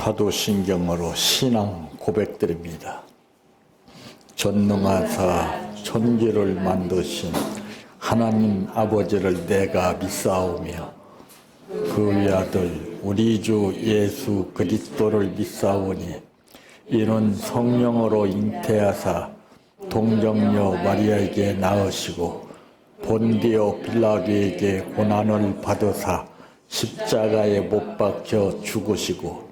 사도신경으로 신앙 고백드립니다. 전능하사 천지를 만드신 하나님 아버지를 내가 믿사오며 그 외아들 우리 주 예수 그리스도를 믿사오니 이는 성령으로 잉태하사 동정녀 마리아에게 낳으시고 본디오 빌라도에게 고난을 받으사 십자가에 못 박혀 죽으시고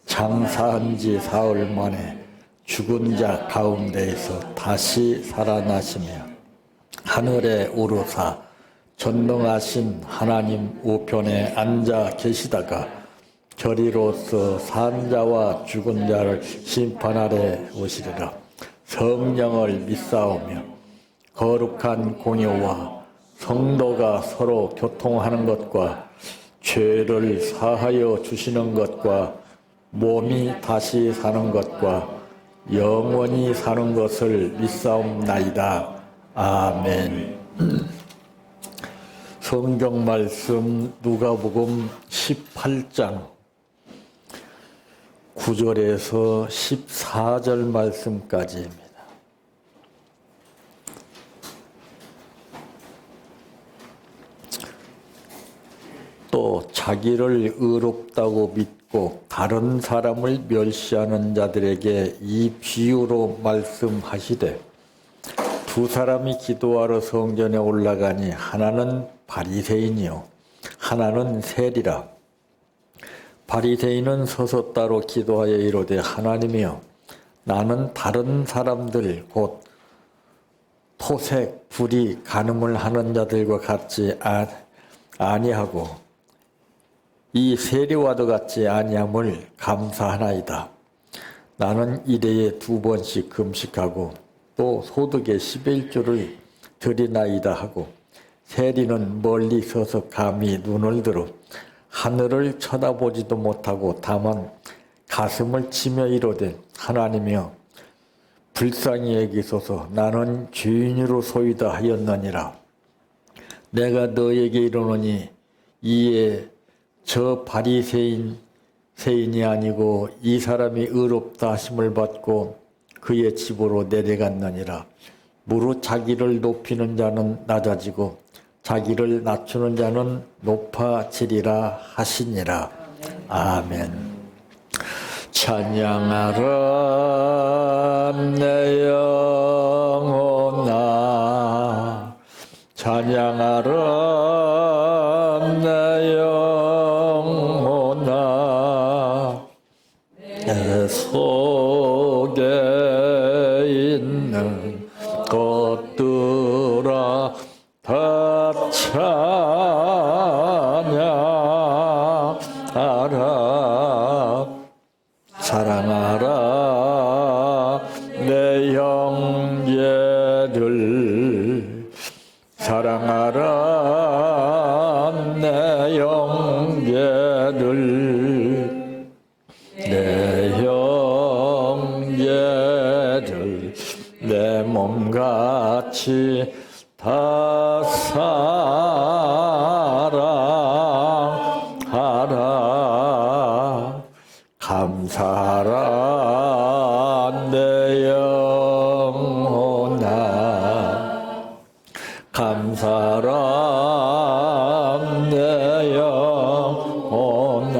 장사한 지 사흘 만에 죽은 자 가운데에서 다시 살아나시며 하늘에 오르사 전능하신 하나님 우편에 앉아 계시다가 결의로서 산 자와 죽은 자를 심판하러 오시리라. 성령을 믿사오며 거룩한 공예와 성도가 서로 교통하는 것과 죄를 사하여 주시는 것과 몸이 다시 사는 것과 영원히 사는 것을 믿사옵나이다. 아멘. 성경 말씀 누가복음 18장 9절에서 14절 말씀까지입니다. 또 자기를 의롭다고 믿고 다른 사람을 멸시하는 자들에게 이 비유로 말씀하시되 두 사람이 기도하러 성전에 올라가니 하나는 바리새인이요 하나는 세리라. 바리새인은 서서 따로 기도하여 이르되 하나님이여 나는 다른 사람들 곧 토색, 불의, 간음을 하는 자들과 같지 아니하고 이 세리와도 같지 아니함을 감사하나이다. 나는 일해에 2번씩 금식하고 또 소득의 11조를 드리나이다 하고 세리는 멀리 서서 감히 눈을 들어 하늘을 쳐다보지도 못하고 다만 가슴을 치며 이르되 하나님이여 불쌍히 여기소서 나는 죄인으로소이다 하였느니라. 내가 너에게 이르노니 이에 저 바리새인이 아니고 이 사람이 의롭다 하심을 받고 그의 집으로 내려갔느니라. 무릇 자기를 높이는 자는 낮아지고 자기를 낮추는 자는 높아지리라 하시니라. 아멘. 찬양하라 내 영혼아 찬양하라 내 영혼아 내 속에 있는 것들아 다 찬양하라 사랑하라 내 형제들 사랑하라 내 형제들 내 형제들 내 몸같이 다 사랑하라 감사하라 내 영혼아 감사하라 내 영혼아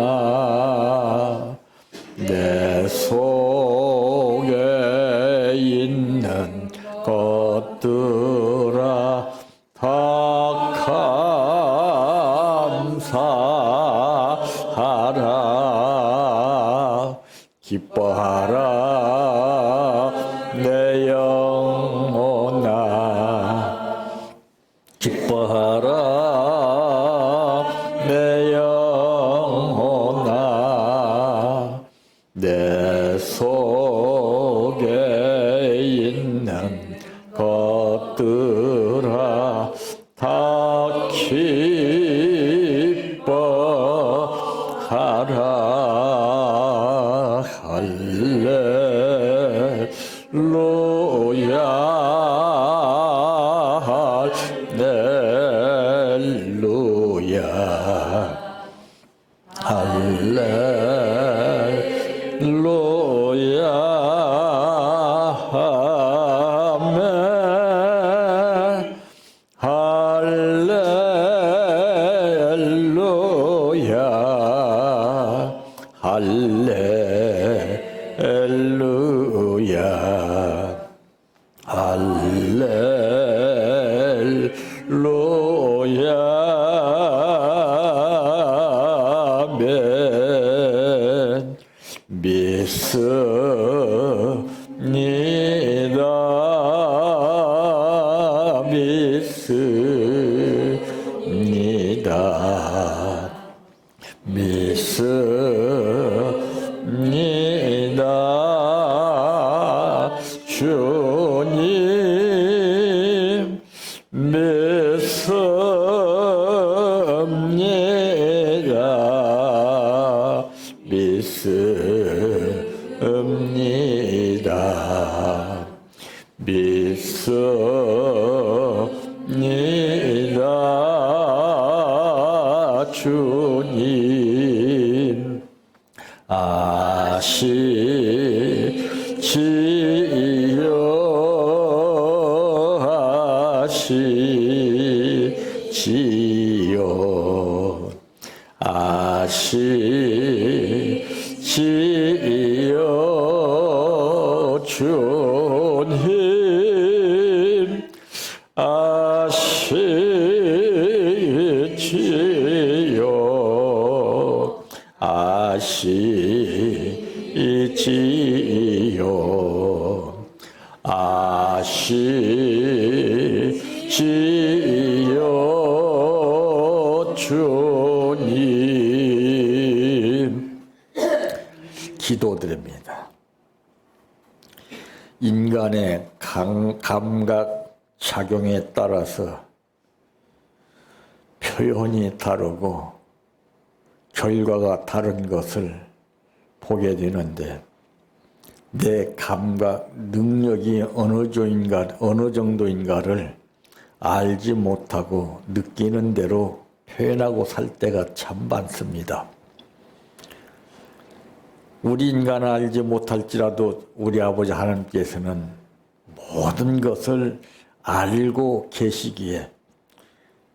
내 속에 있는 것들아 다 감사하라 기뻐하라 내 영혼아 기뻐하라 내 영혼아 내 속에 있는 것들아 다 기뻐하라 할렐루야 할렐루야 할렐루야 믿습니다. 주님 아시지요 아시지요 주님 아시지요 아시지요 아시지요 주님 기도드립니다. 인간의 감각 작용에 따라서 표현이 다르고 결과가 다른 것을 보게 되는데 내 감각 능력이 어느 정도인가를 알지 못하고 느끼는 대로 표현하고 살 때가 참 많습니다. 우리 인간은 알지 못할지라도 우리 아버지 하나님께서는 모든 것을 알고 계시기에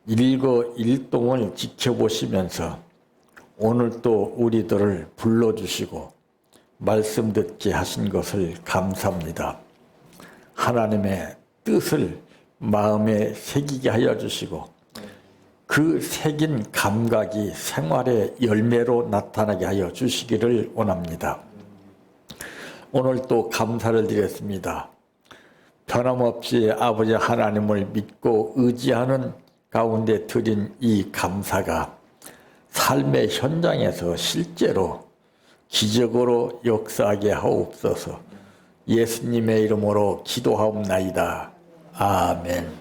일거일동을 지켜보시면서 오늘 또 우리들을 불러주시고 말씀 듣게 하신 것을 감사합니다. 하나님의 뜻을 마음에 새기게 하여 주시고 그 새긴 감각이 생활의 열매로 나타나게 하여 주시기를 원합니다. 오늘 또 감사를 드렸습니다. 변함없이 아버지 하나님을 믿고 의지하는 가운데 드린 이 감사가 삶의 현장에서 실제로 기적으로 역사하게 하옵소서. 예수님의 이름으로 기도하옵나이다. 아멘.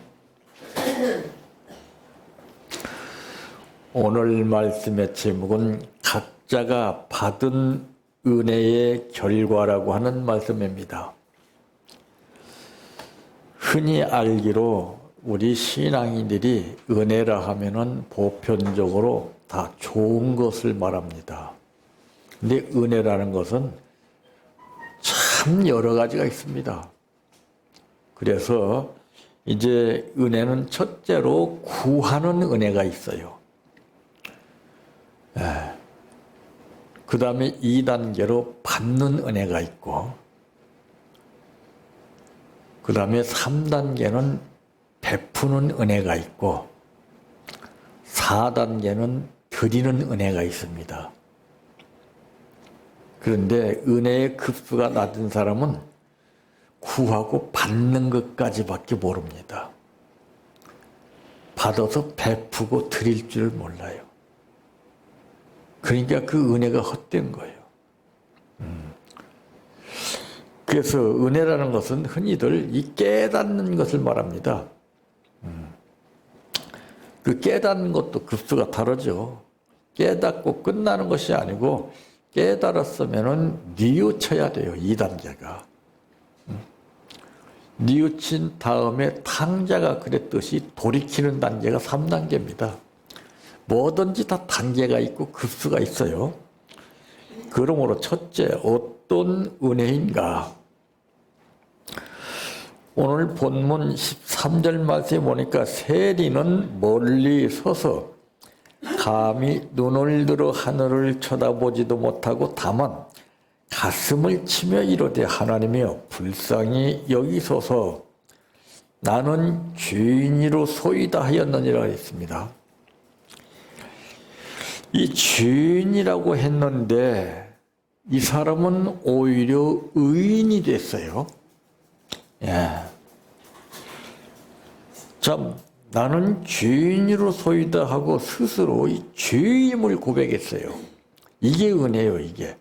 오늘 말씀의 제목은 각자가 받은 은혜의 결과라고 하는 말씀입니다. 흔히 알기로 우리 신앙인들이 은혜라 하면은 보편적으로 다 좋은 것을 말합니다. 근데 은혜라는 것은 참 여러 가지가 있습니다. 그래서 이제 은혜는 첫째로 구하는 은혜가 있어요. 그 다음에 2단계로 받는 은혜가 있고, 그 다음에 3단계는 베푸는 은혜가 있고, 4단계는 드리는 은혜가 있습니다. 그런데 은혜의 급수가 낮은 사람은 구하고 받는 것까지밖에 모릅니다. 받아서 베푸고 드릴 줄 몰라요. 그러니까 그 은혜가 헛된 거예요. 그래서 은혜라는 것은 흔히들 이 깨닫는 것을 말합니다. 그 깨닫는 것도 급수가 다르죠. 깨닫고 끝나는 것이 아니고 깨달았으면은 뉘우쳐야 돼요. 2단계가. 뉘우친 다음에 탕자가 그랬듯이 돌이키는 단계가 3단계입니다. 뭐든지 다 단계가 있고 급수가 있어요. 그러므로 첫째, 어떤 은혜인가? 오늘 본문 13절 말씀에 보니까 세리는 멀리 서서 감히 눈을 들어 하늘을 쳐다보지도 못하고 다만 가슴을 치며 이르되 하나님이여 불쌍히 여기소서 나는 죄인이로소이다 하였느니라 했습니다. 이 죄인이라고 했는데 이 사람은 오히려 의인이 됐어요. 예. 참 나는 죄인으로소이다 하고 스스로 이 죄임을 고백했어요. 이게 은혜예요, 이게.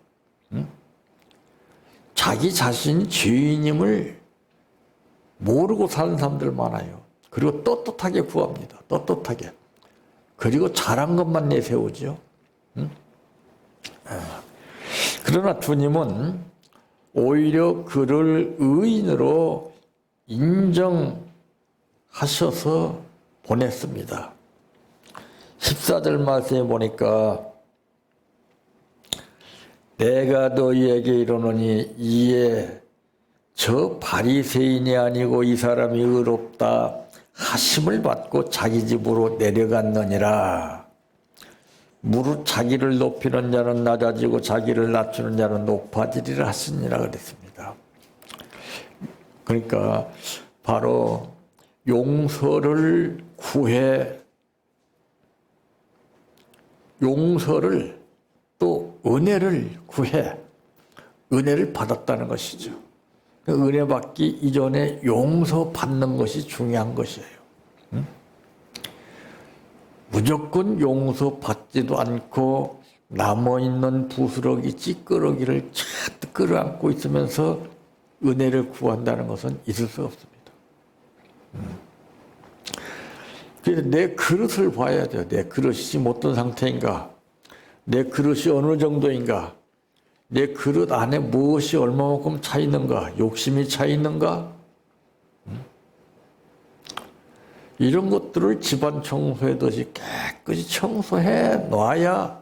응? 자기 자신이 죄인임을 모르고 사는 사람들 많아요. 그리고 떳떳하게 구합니다. 떳떳하게. 그리고 잘한 것만 내세우죠. 응? 그러나 주님은 오히려 그를 의인으로 인정하셔서 보냈습니다. 14절 말씀에 보니까 내가 너희에게 이르노니 이에 저 바리새인이 아니고 이 사람이 의롭다 하심을 받고 자기 집으로 내려갔느니라. 무릇 자기를 높이는 자는 낮아지고 자기를 낮추는 자는 높아지리라 하시니라 그랬습니다. 그러니까 바로 용서를 구해 용서를 또 은혜를 구해 은혜를 받았다는 것이죠. 은혜 받기 이전에 용서받는 것이 중요한 것이에요. 응? 무조건 용서받지도 않고 남아있는 부스러기 찌끄러기를 잔뜩 끌어안고 있으면서 은혜를 구한다는 것은 있을 수 없습니다. 그래서 내 그릇을 봐야 돼요. 내 그릇이 지금 어떤 상태인가? 내 그릇이 어느 정도인가? 내 그릇 안에 무엇이 얼마만큼 차 있는가? 욕심이 차 있는가? 이런 것들을 집안 청소하듯이 깨끗이 청소해 놔야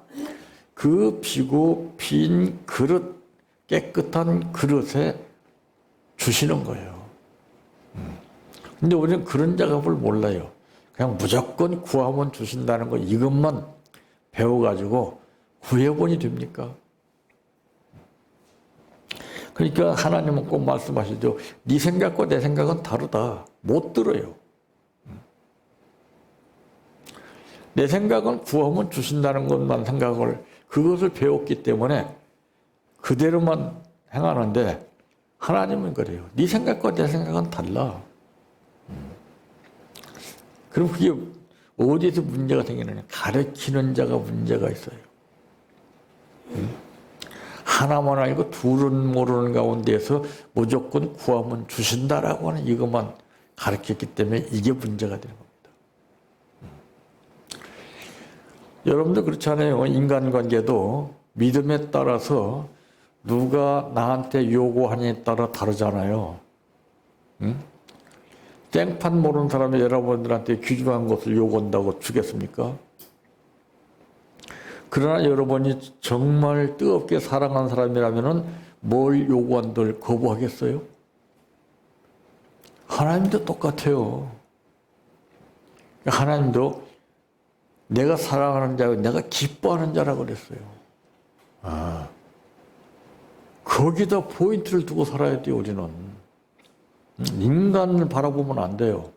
그 비고 빈 그릇, 깨끗한 그릇에 주시는 거예요. 근데 우리는 그런 작업을 몰라요. 그냥 무조건 구하면 주신다는 거 이것만 배워가지고 구해보니 됩니까? 그러니까 하나님은 꼭 말씀하시죠. 네 생각과 내 생각은 다르다. 못 들어요. 내 생각은 구하면 주신다는 것만 생각을 그것을 배웠기 때문에 그대로만 행하는데 하나님은 그래요. 네 생각과 내 생각은 달라. 그럼 그게 어디에서 문제가 생기느냐? 가르치는 자가 문제가 있어요. 하나만 알고 둘은 모르는 가운데에서 무조건 구하면 주신다라고 하는 이것만 가르쳤기 때문에 이게 문제가 되는 겁니다. 여러분도 그렇잖아요. 인간관계도 믿음에 따라서 누가 나한테 요구하느냐에 따라 다르잖아요. 땡판 모르는 사람이 여러분들한테 귀중한 것을 요구한다고 주겠습니까? 그러나 여러분이 정말 뜨겁게 사랑하는 사람이라면 뭘 요구한들 거부하겠어요? 하나님도 똑같아요. 하나님도 내가 사랑하는 자고 내가 기뻐하는 자라고 그랬어요. 거기다 포인트를 두고 살아야 돼요, 우리는. 인간을 바라보면 안 돼요.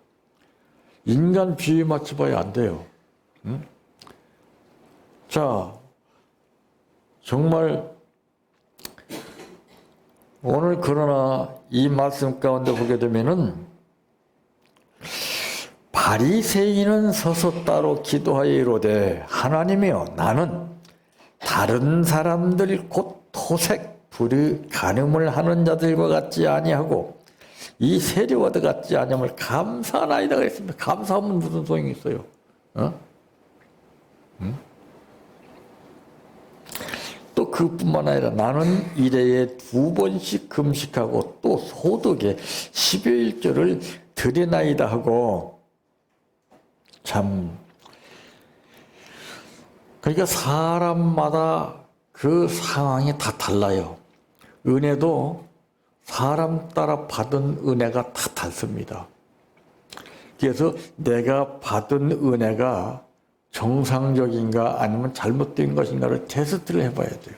인간 비유 맞춰봐야 안 돼요. 자, 정말 오늘 그러나 이 말씀 가운데 보게 되면은 바리새인은 서서 따로 기도하여 이르되 하나님이여 나는 다른 사람들 곧 토색 불의 간음을 하는 자들과 같지 아니하고 이 세리와도 같지 아니함을 감사하나이다 그랬습니다. 감사하면 무슨 소용이 있어요? 또 그뿐만 아니라 나는 일해에 2번씩 금식하고 또 소득에 10여 1조를 드리나이다 하고 참 그러니까 사람마다 그 상황이 다 달라요. 은혜도 사람 따라 받은 은혜가 다 다릅니다. 그래서 내가 받은 은혜가 정상적인가 아니면 잘못된 것인가를 테스트를 해봐야 돼요.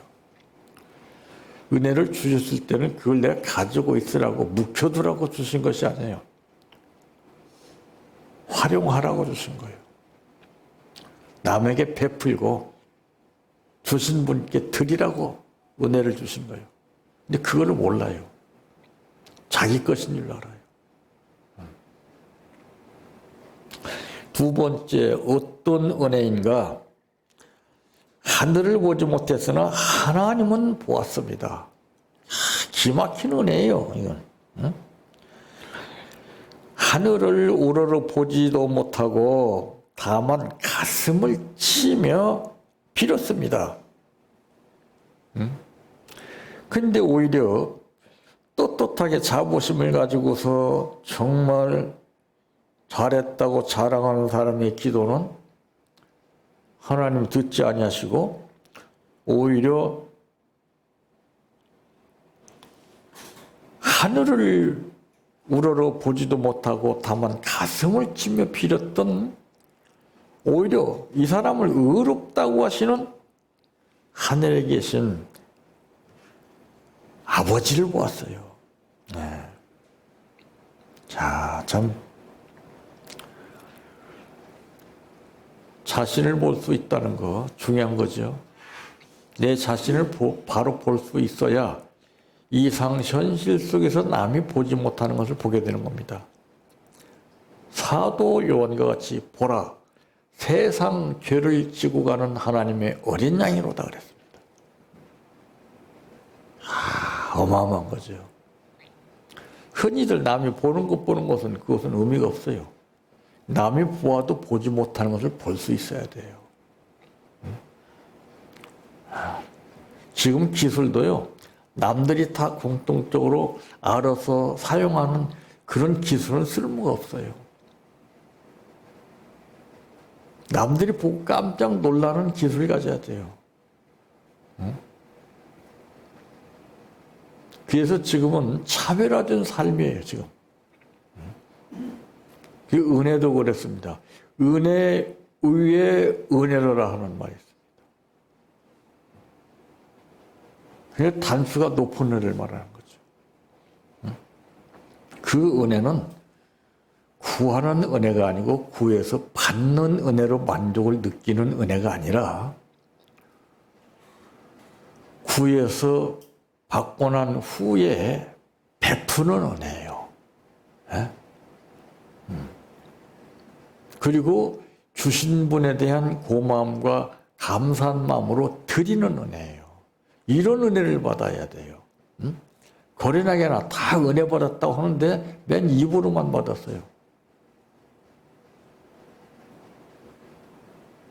은혜를 주셨을 때는 그걸 내가 가지고 있으라고 묵혀두라고 주신 것이 아니에요. 활용하라고 주신 거예요. 남에게 베풀고 주신 분께 드리라고 은혜를 주신 거예요. 근데 그걸 몰라요. 자기 것인 줄 알아요. 두 번째, 어떤 은혜인가? 하늘을 보지 못했으나 하나님은 보았습니다. 기막힌 은혜예요, 이건. 응? 하늘을 우러러 보지도 못하고 다만 가슴을 치며 빌었습니다. 근데 오히려 떳떳하게 자부심을 가지고서 정말 잘했다고 자랑하는 사람의 기도는 하나님 듣지 아니하시고 오히려 하늘을 우러러 보지도 못하고 다만 가슴을 치며 빌었던 오히려 이 사람을 의롭다고 하시는 하늘에 계신 아버지를 보았어요. 네. 자, 참 자신을 볼 수 있다는 거 중요한 거죠. 내 자신을 바로 볼 수 있어야 이상 현실 속에서 남이 보지 못하는 것을 보게 되는 겁니다. 사도 요한과 같이 보라 세상 죄를 지고 가는 하나님의 어린 양이로다 그랬습니다. 어마어마한 거죠. 흔히들 남이 보는 것은 그것은 의미가 없어요. 남이 보아도 보지 못하는 것을 볼 수 있어야 돼요. 지금 기술도요. 남들이 다 공통적으로 알아서 사용하는 그런 기술은 쓸모가 없어요. 남들이 보고 깜짝 놀라는 기술을 가져야 돼요. 그래서 지금은 차별화된 삶이에요, 지금. 그 은혜도 그랬습니다. 은혜 위에 은혜로라 하는 말이 있습니다. 그게 단수가 높은 은혜를 말하는 거죠. 그 은혜는 구하는 은혜가 아니고 구해서 받는 은혜로 만족을 느끼는 은혜가 아니라 구해서 받고 난 후에 베푸는 은혜예요. 예? 그리고 주신 분에 대한 고마움과 감사한 마음으로 드리는 은혜예요. 이런 은혜를 받아야 돼요. 거리나게나 다 은혜 받았다고 하는데 맨 입으로만 받았어요.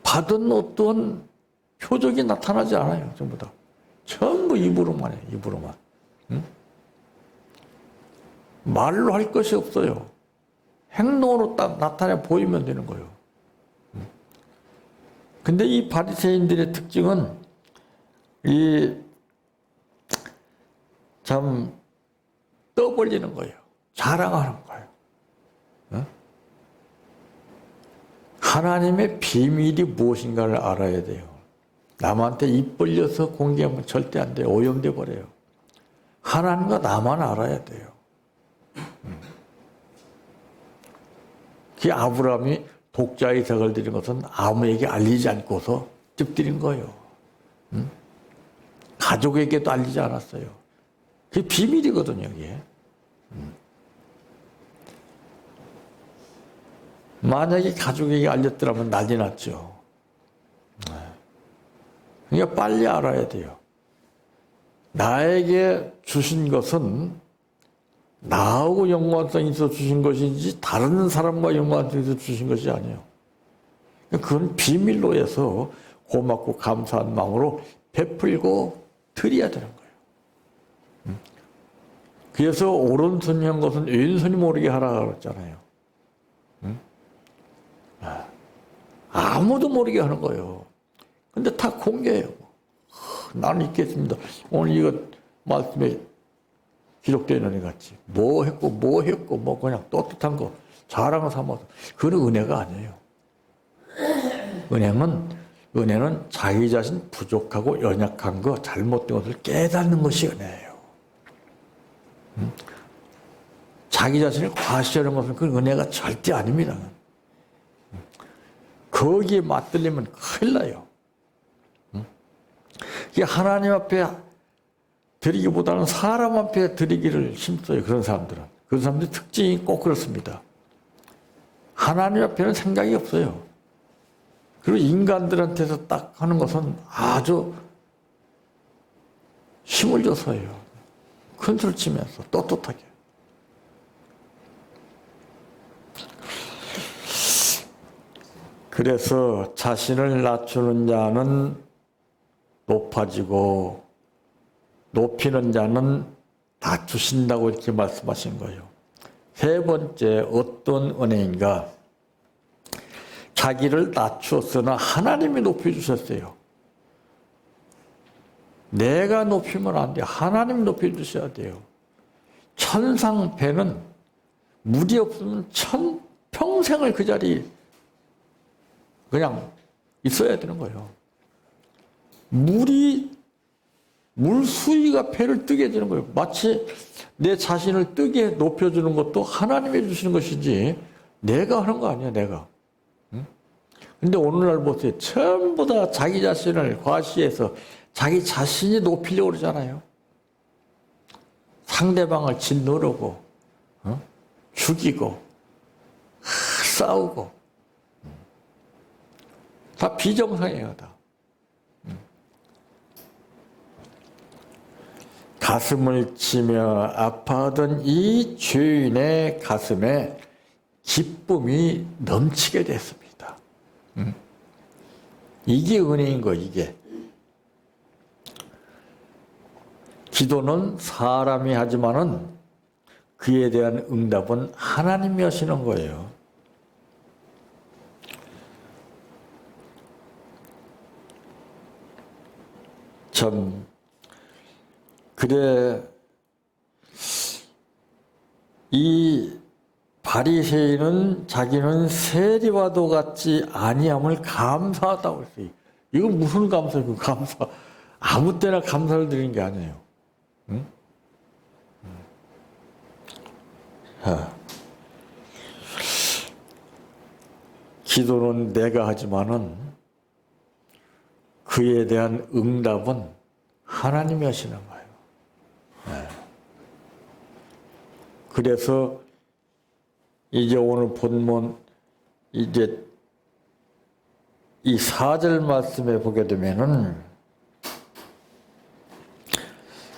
받은 어떤 표적이 나타나지 않아요. 전부 다. 전부 입으로만 해요. 입으로만. 말로 할 것이 없어요. 행동으로 딱 나타내 보이면 되는 거예요. 근데 이 바리새인들의 특징은 참 떠벌리는 거예요. 자랑하는 거예요. 하나님의 비밀이 무엇인가를 알아야 돼요. 남한테 입 벌려서 공개하면 절대 안 돼요. 오염돼 버려요. 하나님과 나만 알아야 돼요. 그 아브라함이 독자 이삭을 드린 것은 아무에게 알리지 않고서 쭉 드린 거예요. 가족에게도 알리지 않았어요. 그게 비밀이거든요, 이게. 만약에 가족에게 알렸더라면 난리 났죠. 그러니까 빨리 알아야 돼요. 나에게 주신 것은 나하고 연관성이 있어 주신 것인지 다른 사람과 연관성이 있어 주신 것이 아니에요. 그건 비밀로 해서 고맙고 감사한 마음으로 베풀고 드려야 되는 거예요. 그래서 오른손이 한 것은 왼손이 모르게 하라고 그랬잖아요. 아무도 모르게 하는 거예요. 근데 다 공개해요. 나는 있겠습니다. 오늘 이거 말씀에 기록되어 있는 애 같이 뭐 했고 뭐 그냥 떳떳한 거 자랑을 삼아서 그건 은혜가 아니에요. 은혜는 자기 자신 부족하고 연약한 거 잘못된 것을 깨닫는 것이 은혜예요. 자기 자신을 과시하는 것은 그 은혜가 절대 아닙니다. 거기에 맞들리면 큰일 나요. 이게 하나님 앞에 드리기보다는 사람 앞에 드리기를 힘써요. 그런 사람들은. 그런 사람들의 특징이 꼭 그렇습니다. 하나님 앞에는 생각이 없어요. 그리고 인간들한테서 딱 하는 것은 아주 힘을 줘서 해요. 큰 소리 치면서 떳떳하게. 그래서 자신을 낮추는 자는 높아지고 높이는 자는 낮추신다고 이렇게 말씀하신 거예요. 세 번째 어떤 은혜인가? 자기를 낮추었으나 하나님이 높여주셨어요. 내가 높이면 안 돼요. 하나님이 높여주셔야 돼요. 천상배는 물이 없으면 평생을 그 자리에 그냥 있어야 되는 거예요. 물수위가 배를 뜨게 해주는 거예요. 마치 내 자신을 뜨게 높여주는 것도 하나님이 해주시는 것이지 내가 하는 거 아니야, 내가. 근데 오늘날 보세요. 전부 다 자기 자신을 과시해서 자기 자신이 높이려고 그러잖아요. 상대방을 짓누르고, 죽이고, 싸우고. 다 비정상이에요, 다. 가슴을 치며 아파하던 이 죄인의 가슴에 기쁨이 넘치게 됐습니다. 이게 은혜인 거, 이게. 기도는 사람이 하지만은 그에 대한 응답은 하나님이 하시는 거예요. 참, 그래, 이 바리새인은 자기는 세리와도 같지 아니함을 감사하다고 했어요. 이건 무슨 감사예요? 그 감사. 아무 때나 감사를 드리는 게 아니에요. 응? 기도는 내가 하지만은 그에 대한 응답은 하나님이 하시는 거예요. 그래서 이제 오늘 본문 이제 이 4절 말씀에 보게 되면은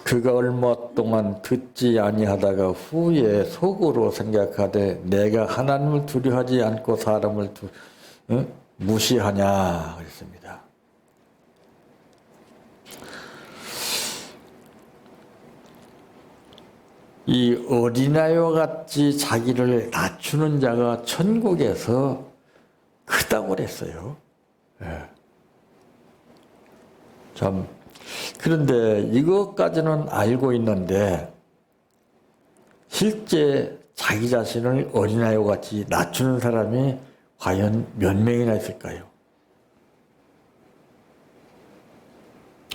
그가 얼마 동안 듣지 아니하다가 후에 속으로 생각하되 내가 하나님을 두려워하지 않고 사람을 무시하냐 그랬습니다. 이 어린아이와 같이 자기를 낮추는 자가 천국에서 크다고 그랬어요. 예. 참, 그런데 이것까지는 알고 있는데 실제 자기 자신을 어린아이와 같이 낮추는 사람이 과연 몇 명이나 있을까요?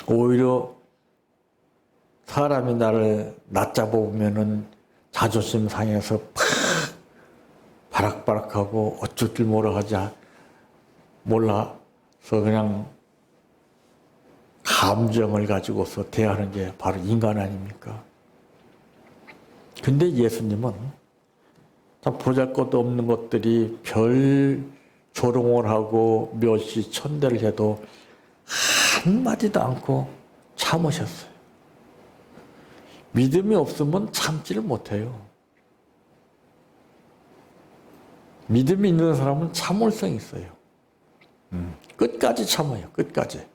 오히려 사람이 나를 낮잡아보면은 자존심 상해서 팍 바락바락하고 어쩔 줄 몰라서 그냥 감정을 가지고서 대하는 게 바로 인간 아닙니까? 근데 예수님은 참 보잘것도 없는 것들이 별 조롱을 하고 멸시 천대를 해도 한마디도 않고 참으셨어요. 믿음이 없으면 참지를 못해요. 믿음이 있는 사람은 참을성이 있어요. 끝까지 참아요. 끝까지.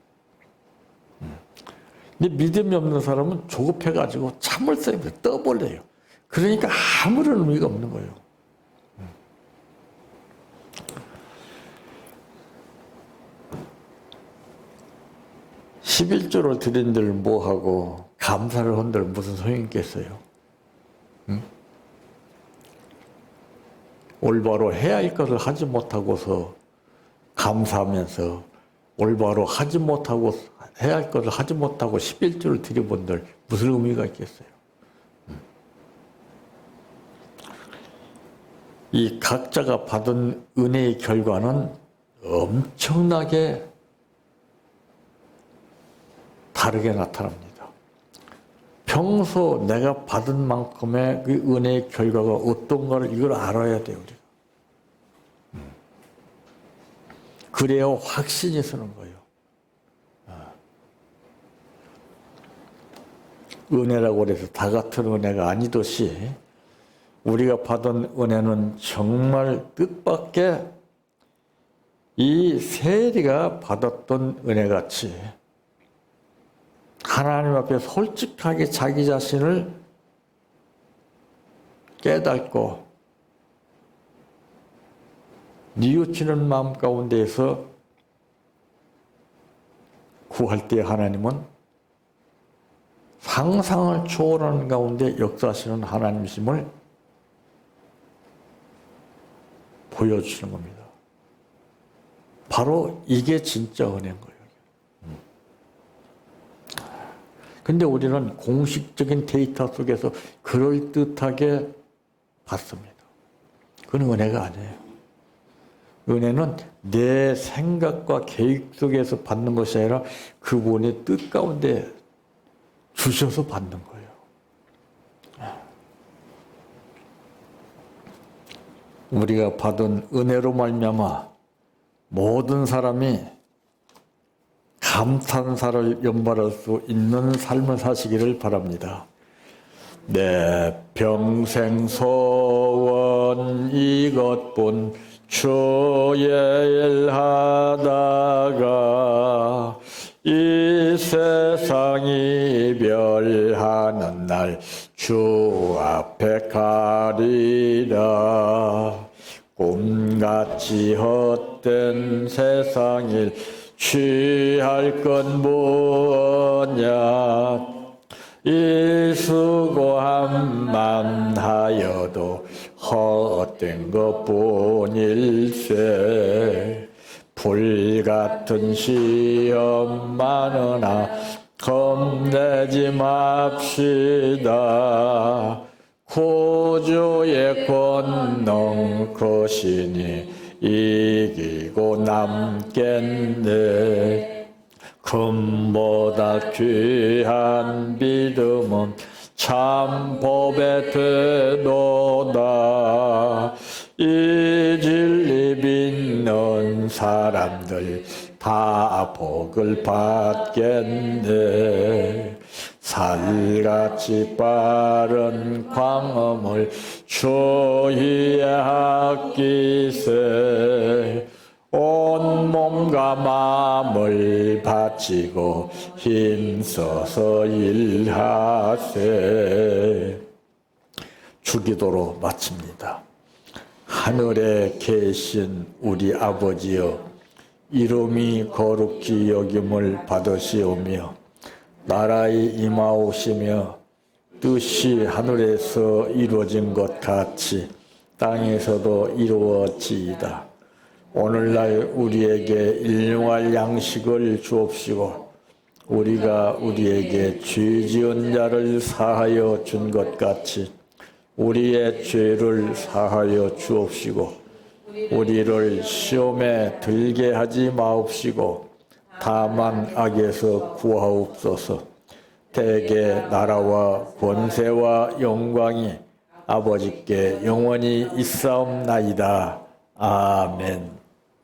근데 믿음이 없는 사람은 조급해가지고 참을성이 없어요. 떠벌려요. 그러니까 아무런 의미가 없는 거예요. 11조를 드린들 뭐하고 감사를 한들 무슨 소용이 있겠어요? 올바로 해야 할 것을 하지 못하고서 감사하면서 올바로 하지 못하고 해야 할 것을 하지 못하고 11조를 드린 분들 무슨 의미가 있겠어요? 이 각자가 받은 은혜의 결과는 엄청나게 다르게 나타납니다. 평소 내가 받은 만큼의 그 은혜의 결과가 어떤가를 이걸 알아야 돼요, 우리가. 그래야 확신이 서는 거예요. 은혜라고 해서 다 같은 은혜가 아니듯이 우리가 받은 은혜는 정말 뜻밖의 이 세리가 받았던 은혜같이 하나님 앞에 솔직하게 자기 자신을 깨닫고 뉘우치는 마음 가운데에서 구할 때 하나님은 상상을 초월하는 가운데 역사하시는 하나님이심을 보여주시는 겁니다. 바로 이게 진짜 은혜인 거예요. 근데 우리는 공식적인 데이터 속에서 그럴듯하게 받습니다. 그건 은혜가 아니에요. 은혜는 내 생각과 계획 속에서 받는 것이 아니라 그분의 뜻 가운데 주셔서 받는 거예요. 우리가 받은 은혜로 말미암아 모든 사람이 감탄사를 연발할 수 있는 삶을 사시기를 바랍니다. 내 평생 소원 이것뿐 주의 일 하다가 이 세상이 별하는 날 주 앞에 가리라. 꿈같이 헛된 세상일 취할 건 무엇냐. 이 수고함만 하여도 헛된 것뿐일세. 불같은 시험 많으나 겁내지 맙시다. 구주의 권능 크시니 이기고 남겠네. 금보다 귀한 믿음은 참 법에 되도다. 이 진리 믿는 사람들 다 복을 받겠네. 살같이 빠른 광음을 주위에 아끼세. 온 몸과 마음을 바치고 힘써서 일하세. 주기도로 마칩니다. 하늘에 계신 우리 아버지여, 이름이 거룩히 여김을 받으시오며 나라의 임하오시며 뜻이 하늘에서 이루어진 것 같이 땅에서도 이루어지이다. 오늘날 우리에게 일용할 양식을 주옵시고 우리가 우리에게 죄 지은 자를 사하여 준 것 같이 우리의 죄를 사하여 주옵시고 우리를 시험에 들게 하지 마옵시고 다만 악에서 구하옵소서. 대개 나라와 권세와 영광이 아버지께 영원히 있사옵나이다. 아멘.